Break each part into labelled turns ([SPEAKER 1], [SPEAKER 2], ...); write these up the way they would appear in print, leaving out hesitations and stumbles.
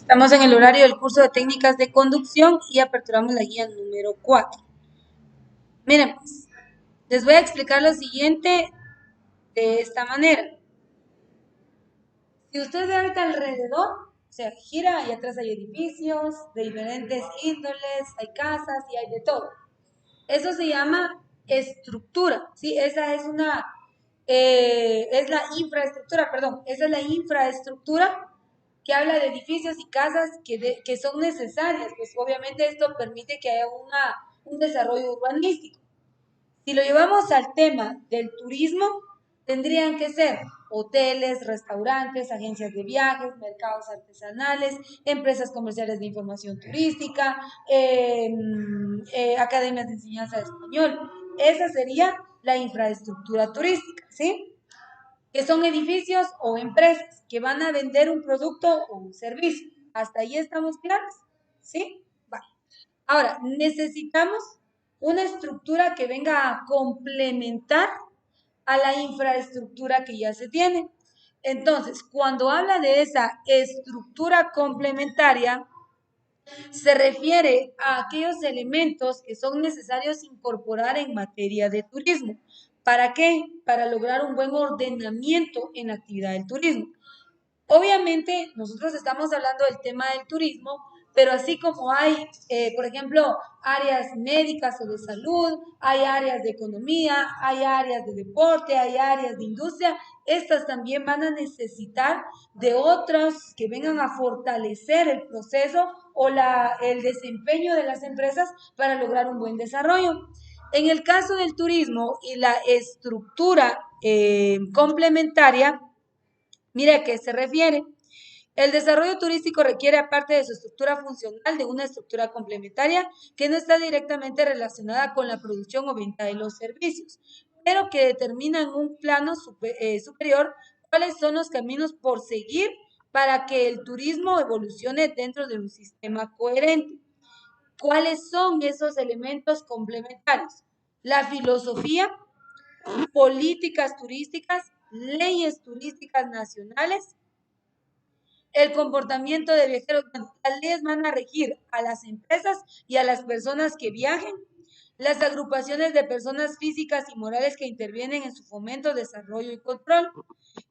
[SPEAKER 1] Estamos en el horario del curso de técnicas de conducción y aperturamos la guía número 4. Miren, pues, les voy a explicar lo siguiente de esta manera. Si usted ve ahorita alrededor, o sea, gira y atrás hay edificios de diferentes índoles, hay casas y hay de todo. Eso se llama estructura, ¿sí? Esa es es la infraestructura, perdón, esa es la infraestructura que habla de edificios y casas que son necesarias, pues obviamente esto permite que haya un desarrollo urbanístico. Si lo llevamos al tema del turismo, tendrían que ser hoteles, restaurantes, agencias de viajes, mercados artesanales, empresas comerciales de información turística, academias de enseñanza de español. Esa sería la infraestructura turística, ¿sí? Que son edificios o empresas que van a vender un producto o un servicio. ¿Hasta ahí estamos claros? ¿Sí? Vale. Ahora, necesitamos una estructura que venga a complementar a la infraestructura que ya se tiene. Entonces, cuando habla de esa estructura complementaria, se refiere a aquellos elementos que son necesarios incorporar en materia de turismo. ¿Para qué? Para lograr un buen ordenamiento en la actividad del turismo. Obviamente, nosotros estamos hablando del tema del turismo, pero así como hay, por ejemplo, áreas médicas o de salud, hay áreas de economía, hay áreas de deporte, hay áreas de industria, estas también van a necesitar de otros que vengan a fortalecer el proceso o el desempeño de las empresas para lograr un buen desarrollo. En el caso del turismo y la estructura complementaria, mire a qué se refiere. El desarrollo turístico requiere, aparte de su estructura funcional, de una estructura complementaria que no está directamente relacionada con la producción o venta de los servicios, pero que determina en un plano superior cuáles son los caminos por seguir para que el turismo evolucione dentro de un sistema coherente. ¿Cuáles son esos elementos complementarios? La filosofía, políticas turísticas, leyes turísticas nacionales, el comportamiento de viajeros. Bueno, las leyes van a regir a las empresas y a las personas que viajen, las agrupaciones de personas físicas y morales que intervienen en su fomento, desarrollo y control,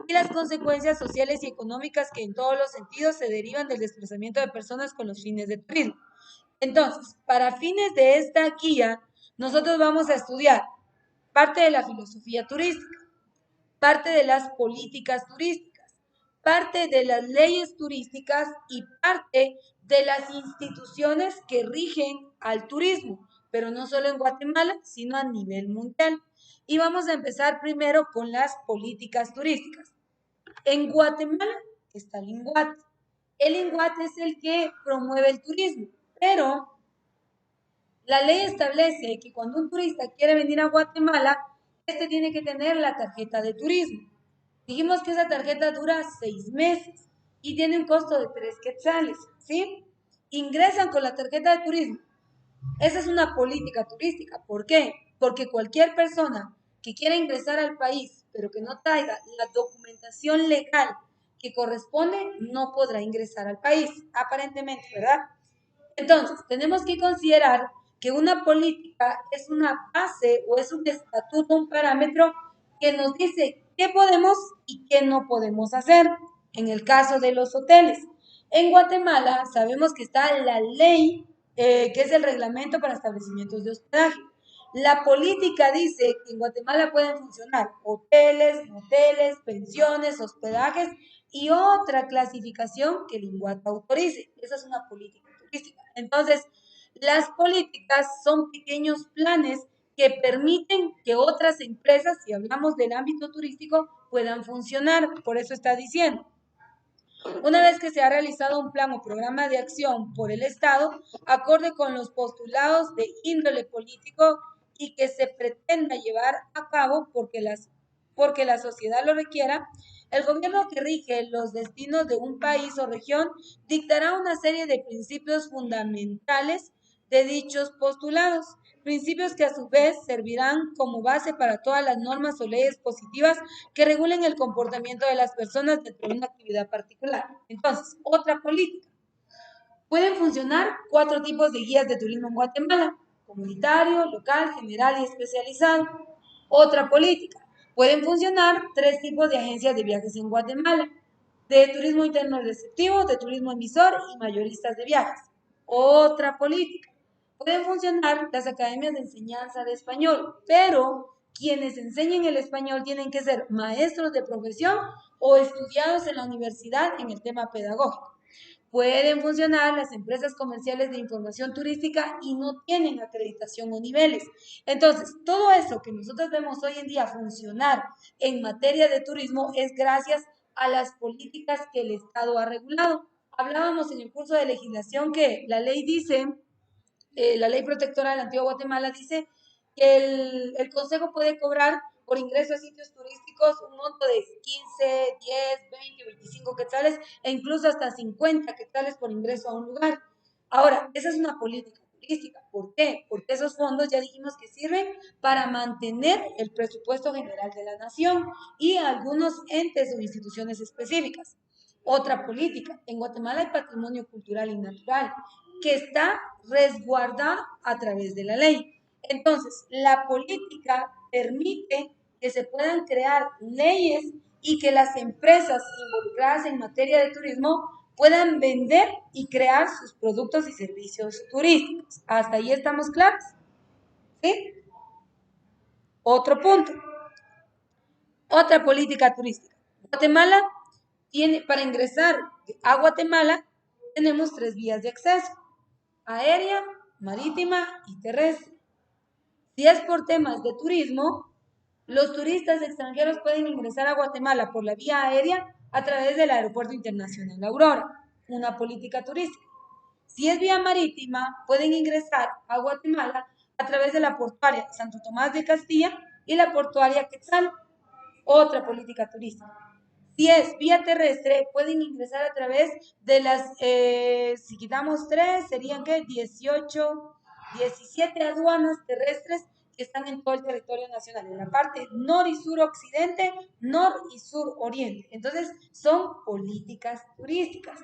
[SPEAKER 1] y las consecuencias sociales y económicas que en todos los sentidos se derivan del desplazamiento de personas con los fines de turismo. Entonces, para fines de esta guía, nosotros vamos a estudiar parte de la filosofía turística, parte de las políticas turísticas, parte de las leyes turísticas y parte de las instituciones que rigen al turismo, pero no solo en Guatemala, sino a nivel mundial. Y vamos a empezar primero con las políticas turísticas. En Guatemala está el INGUAT. El INGUAT es el que promueve el turismo, pero la ley establece que cuando un turista quiere venir a Guatemala, este tiene que tener la tarjeta de turismo. Dijimos que esa tarjeta dura 6 meses y tiene un costo de 3 quetzales, ¿sí? Ingresan con la tarjeta de turismo. Esa es una política turística. ¿Por qué? Porque cualquier persona que quiera ingresar al país, pero que no traiga la documentación legal que corresponde, no podrá ingresar al país, aparentemente, ¿verdad? Entonces, tenemos que considerar que una política es una base o es un estatuto, un parámetro que nos dice qué podemos y qué no podemos hacer. En el caso de los hoteles, en Guatemala sabemos que está la ley, que es el reglamento para establecimientos de hospedaje. La política dice que en Guatemala pueden funcionar hoteles, moteles, pensiones, hospedajes y otra clasificación que el INGUAT autorice. Esa es una política turística. Entonces, las políticas son pequeños planes que permiten que otras empresas, si hablamos del ámbito turístico, puedan funcionar. Por eso está diciendo, una vez que se ha realizado un plan o programa de acción por el Estado, acorde con los postulados de índole político y que se pretenda llevar a cabo porque la sociedad lo requiera, el gobierno que rige los destinos de un país o región dictará una serie de principios fundamentales de dichos postulados, principios que a su vez servirán como base para todas las normas o leyes positivas que regulen el comportamiento de las personas dentro de una actividad particular. Entonces, otra política. Pueden funcionar 4 tipos de guías de turismo en Guatemala: comunitario, local, general y especializado. Otra política. Pueden funcionar 3 tipos de agencias de viajes en Guatemala: de turismo interno receptivo, de turismo emisor y mayoristas de viajes. Otra política. Pueden funcionar las academias de enseñanza de español, pero quienes enseñen el español tienen que ser maestros de profesión o estudiados en la universidad en el tema pedagógico. Pueden funcionar las empresas comerciales de información turística y no tienen acreditación o niveles. Entonces, todo eso que nosotros vemos hoy en día funcionar en materia de turismo es gracias a las políticas que el Estado ha regulado. Hablábamos en el curso de legislación que la ley dice, la ley protectora de la antigua Guatemala dice que el Consejo puede cobrar por ingreso a sitios turísticos un monto de 15, 10, 20, 25 quetzales e incluso hasta 50 quetzales por ingreso a un lugar. Ahora, esa es una política turística. ¿Por qué? Porque esos fondos ya dijimos que sirven para mantener el presupuesto general de la nación y algunos entes o instituciones específicas. Otra política. En Guatemala hay patrimonio cultural y natural que está resguardado a través de la ley. Entonces, la política permite que se puedan crear leyes y que las empresas involucradas en materia de turismo puedan vender y crear sus productos y servicios turísticos. ¿Hasta ahí estamos claros? ¿Sí? Otro punto. Otra política turística. Guatemala tiene, para ingresar a Guatemala, tenemos 3 vías de acceso: aérea, marítima y terrestre. Si es por temas de turismo, los turistas extranjeros pueden ingresar a Guatemala por la vía aérea a través del Aeropuerto Internacional Aurora, una política turística. Si es vía marítima, pueden ingresar a Guatemala a través de la portuaria Santo Tomás de Castilla y la portuaria Quetzal, otra política turística. Si es vía terrestre, pueden ingresar a través de las, si quitamos 3, serían ¿qué? 18, 17 aduanas terrestres que están en todo el territorio nacional, en la parte nor y sur occidente, nor y sur oriente. Entonces, son políticas turísticas.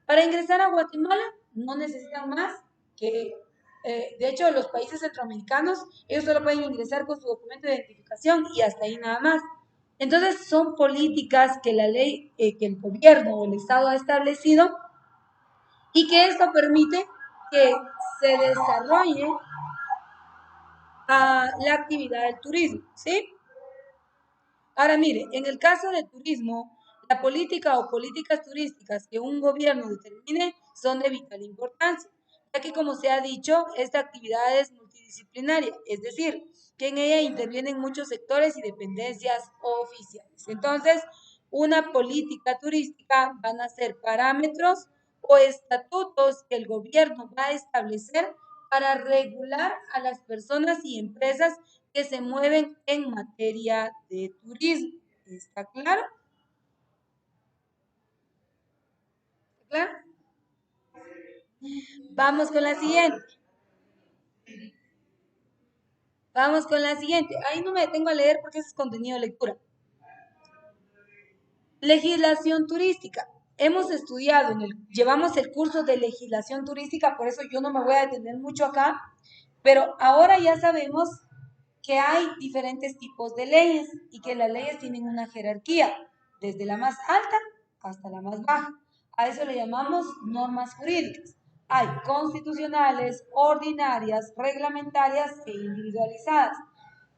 [SPEAKER 1] Para ingresar a Guatemala, no necesitan más que, de hecho, los países centroamericanos, ellos solo pueden ingresar con su documento de identificación y hasta ahí nada más. Entonces, son políticas que la ley, que el gobierno o el Estado ha establecido y que esto permite que se desarrolle la actividad del turismo, ¿sí? Ahora, mire, en el caso del turismo, la política o políticas turísticas que un gobierno determine son de vital importancia, ya que, como se ha dicho, esta actividad es multidisciplinaria, es decir, que en ella intervienen muchos sectores y dependencias oficiales. Entonces, una política turística van a ser parámetros o estatutos que el gobierno va a establecer para regular a las personas y empresas que se mueven en materia de turismo. ¿Está claro? ¿Está claro? Vamos con la siguiente. Vamos con la siguiente. Ahí no me detengo a leer porque ese es contenido de lectura. Legislación turística. Hemos estudiado, llevamos el curso de legislación turística, por eso yo no me voy a detener mucho acá, pero ahora ya sabemos que hay diferentes tipos de leyes y que las leyes tienen una jerarquía, desde la más alta hasta la más baja. A eso le llamamos normas jurídicas. Hay constitucionales, ordinarias, reglamentarias e individualizadas.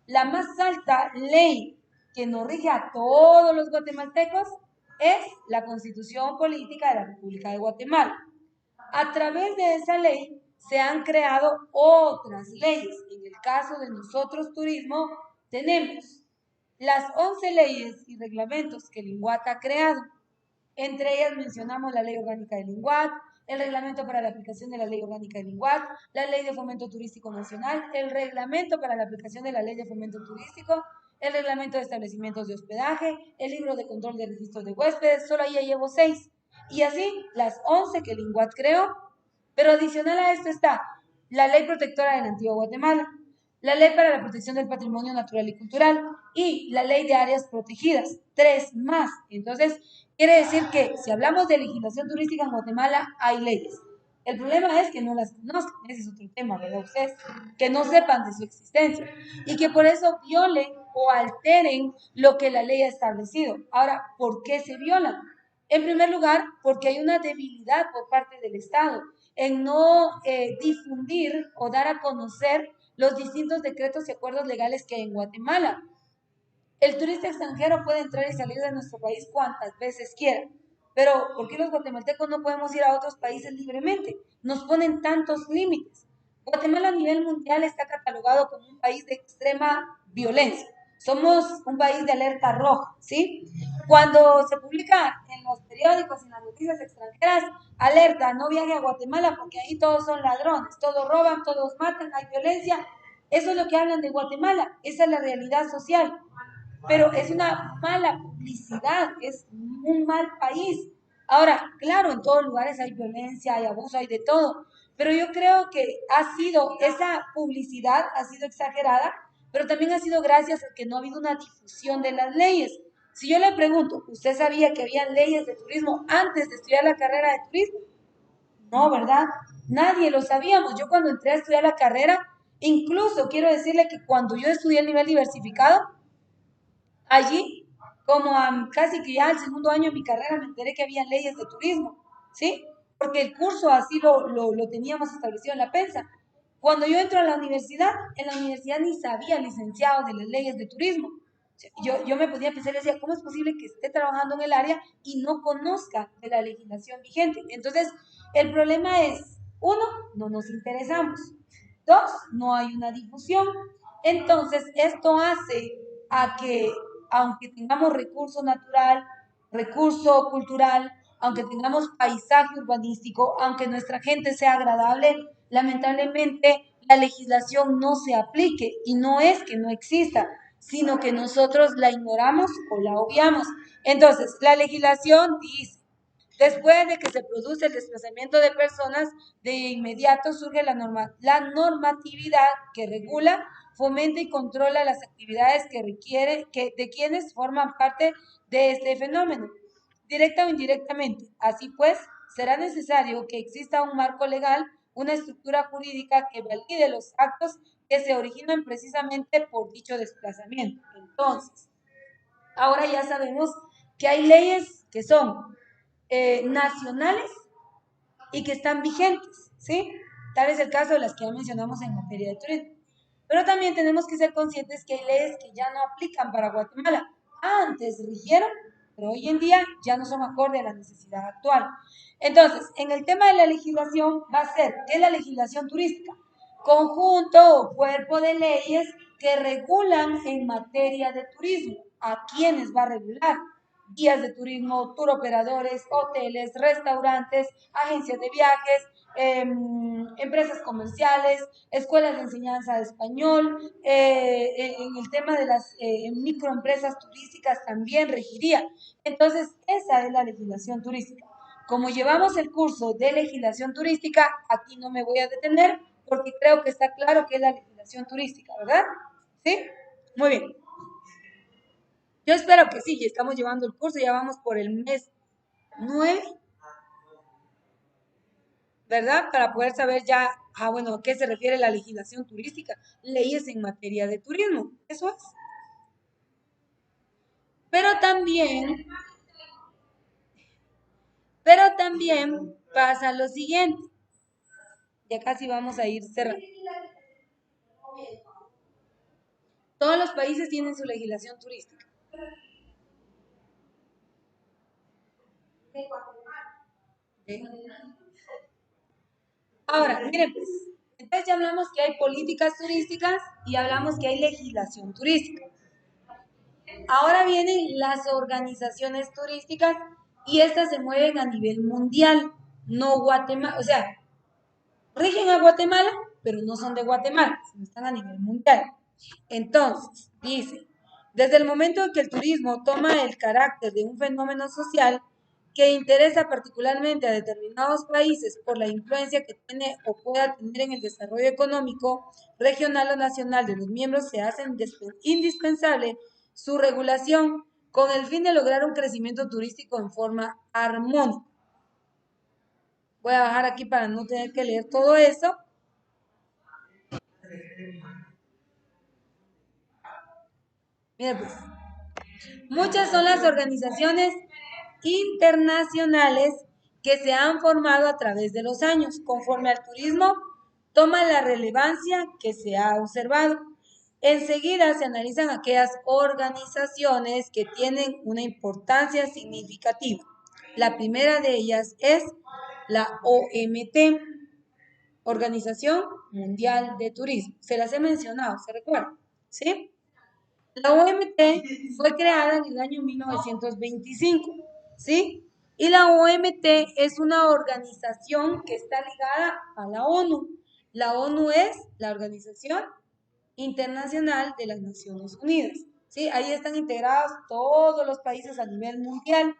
[SPEAKER 1] La más alta ley que nos rige a todos los guatemaltecos es la Constitución Política de la República de Guatemala. A través de esa ley se han creado otras leyes. En el caso de nosotros turismo, tenemos las 11 leyes y reglamentos que el INGUAT ha creado. Entre ellas mencionamos la Ley Orgánica del INGUAT, el Reglamento para la aplicación de la Ley Orgánica del INGUAT, la Ley de Fomento Turístico Nacional, el Reglamento para la aplicación de la Ley de Fomento Turístico, el Reglamento de Establecimientos de Hospedaje, el Libro de Control de Registros de Huéspedes. Solo ahí ya llevo 6. Y así las 11 que el INGUAT creó. Pero adicional a esto está la Ley Protectora de la Antigua Guatemala, la Ley para la Protección del Patrimonio Natural y Cultural y la Ley de Áreas Protegidas. 3 más. Entonces, quiere decir que si hablamos de legislación turística en Guatemala, hay leyes. El problema es que no las conozcan, ese es otro tema, ¿verdad? Ustedes, que no sepan de su existencia y que por eso violen o alteren lo que la ley ha establecido. Ahora, ¿por qué se violan? En primer lugar, porque hay una debilidad por parte del Estado en no difundir o dar a conocer los distintos decretos y acuerdos legales que hay en Guatemala. El turista extranjero puede entrar y salir de nuestro país cuantas veces quiera, pero ¿por qué los guatemaltecos no podemos ir a otros países libremente? Nos ponen tantos límites. Guatemala a nivel mundial está catalogado como un país de extrema violencia. Somos un país de alerta roja, ¿sí? Cuando se publica en los periódicos y en las noticias extranjeras, alerta, no viaje a Guatemala porque ahí todos son ladrones, todos roban, todos matan, hay violencia. Eso es lo que hablan de Guatemala, esa es la realidad social, pero es una mala publicidad, es un mal país. Ahora, claro, en todos lugares hay violencia, hay abuso, hay de todo, pero yo creo que esa publicidad ha sido exagerada, pero también ha sido gracias a que no ha habido una difusión de las leyes. Si yo le pregunto, ¿usted sabía que había leyes de turismo antes de estudiar la carrera de turismo? No, ¿verdad? Nadie lo sabíamos. Yo cuando entré a estudiar la carrera, incluso quiero decirle que cuando yo estudié el nivel diversificado, allí, como casi que ya al segundo año de mi carrera, me enteré que había leyes de turismo, ¿sí? Porque el curso así lo teníamos establecido en la PENSA. Cuando yo entro a la universidad, en la universidad ni sabía licenciado de las leyes de turismo. Yo me podía pensar y decía, ¿cómo es posible que esté trabajando en el área y no conozca de la legislación vigente? Entonces, el problema es, uno, no nos interesamos. Dos, no hay una difusión. Entonces, esto hace a que, aunque tengamos recurso natural, recurso cultural, aunque tengamos paisaje urbanístico, aunque nuestra gente sea agradable, lamentablemente la legislación no se aplique y no es que no exista, sino que nosotros la ignoramos o la obviamos. Entonces, la legislación dice, después de que se produce el desplazamiento de personas, de inmediato surge la normatividad que regula, fomenta y controla las actividades que requiere de quienes forman parte de este fenómeno, directa o indirectamente. Así pues, será necesario que exista un marco legal, una estructura jurídica que valide los actos que se originan precisamente por dicho desplazamiento. Entonces, ahora ya sabemos que hay leyes que son nacionales y que están vigentes, ¿sí? Tal es el caso de las que ya mencionamos en materia de turismo. Pero también tenemos que ser conscientes que hay leyes que ya no aplican para Guatemala. Antes rigieron, pero hoy en día ya no son acorde a la necesidad actual. Entonces, en el tema de la legislación va a ser, ¿qué es la legislación turística? Conjunto o cuerpo de leyes que regulan en materia de turismo. ¿A quiénes va a regular? Guías de turismo, tour operadores, hoteles, restaurantes, agencias de viajes, empresas comerciales, escuelas de enseñanza de español, en el tema de las microempresas turísticas también regiría. Entonces, esa es la legislación turística. Como llevamos el curso de legislación turística, aquí no me voy a detener porque creo que está claro que es la legislación turística, ¿verdad? ¿Sí? Muy bien. Yo espero que sí, ya estamos llevando el curso, ya vamos por el mes 9, ¿verdad? Para poder saber ya, bueno, a qué se refiere la legislación turística, leyes en materia de turismo, eso es. Pero también, pero también pasa lo siguiente, ya casi vamos a ir cerrando. Todos los países tienen su legislación turística. ¿Sí? Ahora, miren pues, entonces ya hablamos que hay políticas turísticas y hablamos que hay legislación turística. Ahora vienen las organizaciones turísticas y estas se mueven a nivel mundial, no Guatemala, o sea, rigen a Guatemala, pero no son de Guatemala, sino están a nivel mundial. Entonces, dice, desde el momento en que el turismo toma el carácter de un fenómeno social que interesa particularmente a determinados países por la influencia que tiene o pueda tener en el desarrollo económico regional o nacional de los miembros, se hace indispensable su regulación con el fin de lograr un crecimiento turístico en forma armónica. Voy a bajar aquí para no tener que leer todo eso. Mira pues, muchas son las organizaciones internacionales que se han formado a través de los años, conforme al turismo toma la relevancia que se ha observado. Enseguida se analizan aquellas organizaciones que tienen una importancia significativa. La primera de ellas es la OMT, Organización Mundial de Turismo. Se las he mencionado, ¿se recuerdan? ¿Sí? La OMT fue creada en el año 1925, ¿sí? Y la OMT es una organización que está ligada a la ONU. La ONU es la Organización Internacional de las Naciones Unidas, ¿sí? Ahí están integrados todos los países a nivel mundial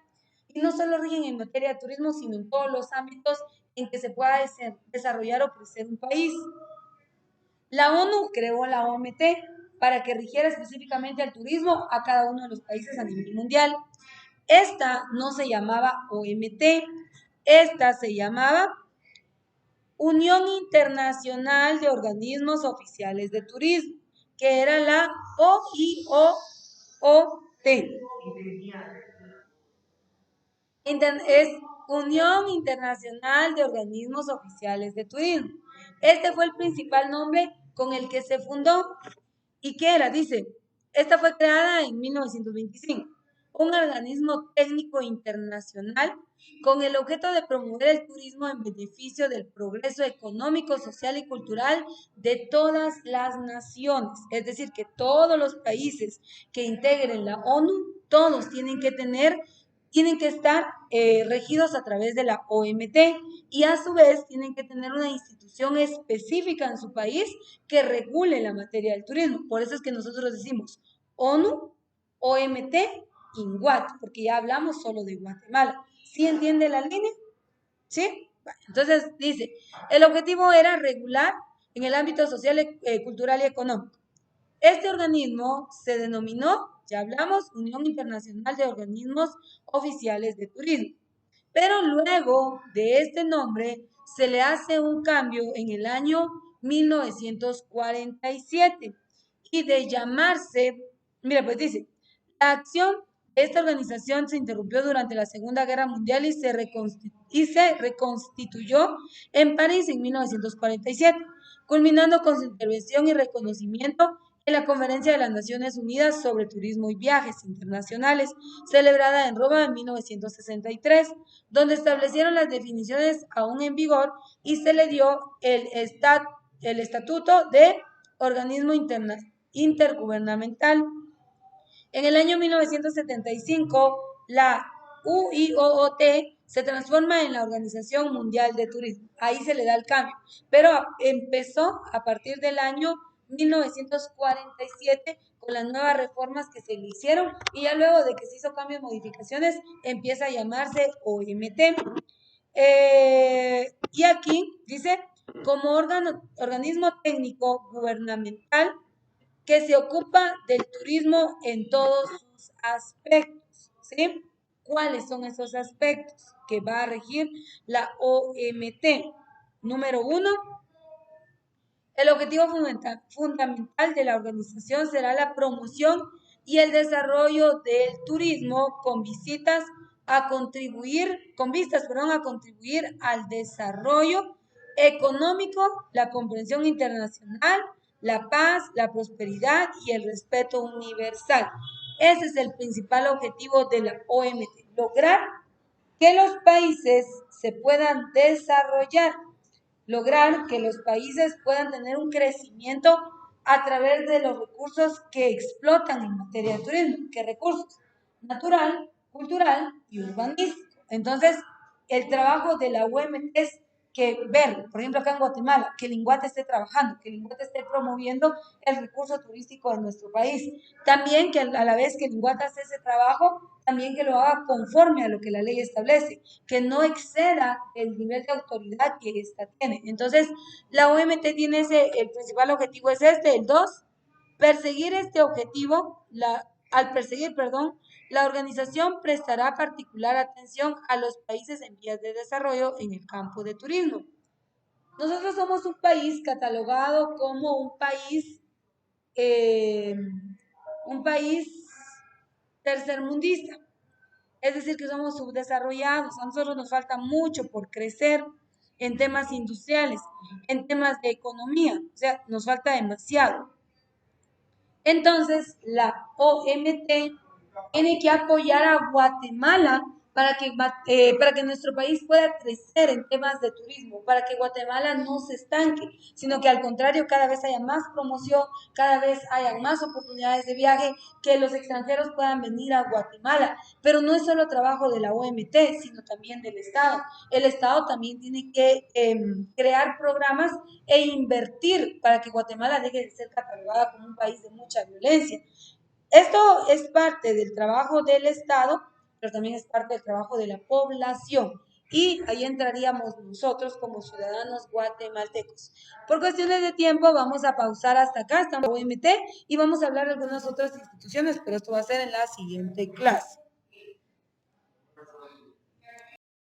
[SPEAKER 1] y no solo rigen en materia de turismo, sino en todos los ámbitos en que se pueda desarrollar o crecer un país. La ONU creó la OMT para que rigiera específicamente al turismo a cada uno de los países a nivel mundial. Esta no se llamaba OMT, esta se llamaba Unión Internacional de Organismos Oficiales de Turismo, que era la OIOT. Es Unión Internacional de Organismos Oficiales de Turismo. Este fue el principal nombre con el que se fundó. ¿Y qué era? Dice, esta fue creada en 1925, un organismo técnico internacional con el objeto de promover el turismo en beneficio del progreso económico, social y cultural de todas las naciones. Es decir, que todos los países que integren la ONU, todos tienen que estar regidos a través de la OMT y a su vez tienen que tener una institución específica en su país que regule la materia del turismo. Por eso es que nosotros decimos ONU, OMT y INGUAT, porque ya hablamos solo de Guatemala. ¿Sí entiende la línea? ¿Sí? Bueno, entonces dice, el objetivo era regular en el ámbito social, cultural y económico. Este organismo se denominó, ya hablamos, Unión Internacional de Organismos Oficiales de Turismo. Pero luego de este nombre se le hace un cambio en el año 1947 y de llamarse, mira, pues dice, la acción de esta organización se interrumpió durante la Segunda Guerra Mundial y se reconstituyó en París en 1947, culminando con su intervención y reconocimiento en la Conferencia de las Naciones Unidas sobre Turismo y Viajes Internacionales, celebrada en Roma en 1963, donde establecieron las definiciones aún en vigor y se le dio el estatuto de organismo intergubernamental. En el año 1975, la UIOOT se transforma en la Organización Mundial de Turismo. Ahí se le da el cambio, pero empezó a partir del año 1947 con las nuevas reformas que se le hicieron y ya luego de que se hizo cambios y modificaciones empieza a llamarse OMT. Y aquí dice, como organismo técnico gubernamental que se ocupa del turismo en todos sus aspectos, ¿sí? ¿Cuáles son esos aspectos que va a regir la OMT? Número 1, el objetivo fundamental de la organización será la promoción y el desarrollo del turismo con vistas a contribuir al desarrollo económico, la comprensión internacional, la paz, la prosperidad y el respeto universal. Ese es el principal objetivo de la OMT, lograr que los países se puedan desarrollar, lograr que los países puedan tener un crecimiento a través de los recursos que explotan en materia de turismo. ¿Qué recursos? Natural, cultural y urbanístico. Entonces, el trabajo de la OMT es que ver, por ejemplo, acá en Guatemala, que el INGUAT esté trabajando, que el INGUAT esté promoviendo el recurso turístico de nuestro país. También que a la vez que el INGUAT hace ese trabajo, también que lo haga conforme a lo que la ley establece, que no exceda el nivel de autoridad que ésta tiene. Entonces, la OMT tiene el principal objetivo es el 2, perseguir este objetivo, al perseguir, La organización prestará particular atención a los países en vías de desarrollo en el campo de turismo. Nosotros somos un país catalogado como un país tercermundista, es decir, que somos subdesarrollados. A nosotros nos falta mucho por crecer en temas industriales, en temas de economía, o sea, nos falta demasiado. Entonces, la OMT tiene que apoyar a Guatemala para que nuestro país pueda crecer en temas de turismo, para que Guatemala no se estanque, sino que al contrario, cada vez haya más promoción, cada vez haya más oportunidades de viaje, que los extranjeros puedan venir a Guatemala. Pero no es solo trabajo de la OMT, sino también del Estado. El Estado también tiene que crear programas e invertir para que Guatemala deje de ser catalogada como un país de mucha violencia. Esto es parte del trabajo del Estado, pero también es parte del trabajo de la población. Y ahí entraríamos nosotros como ciudadanos guatemaltecos. Por cuestiones de tiempo vamos a pausar hasta acá, estamos en OMT y vamos a hablar de algunas otras instituciones, pero esto va a ser en la siguiente clase.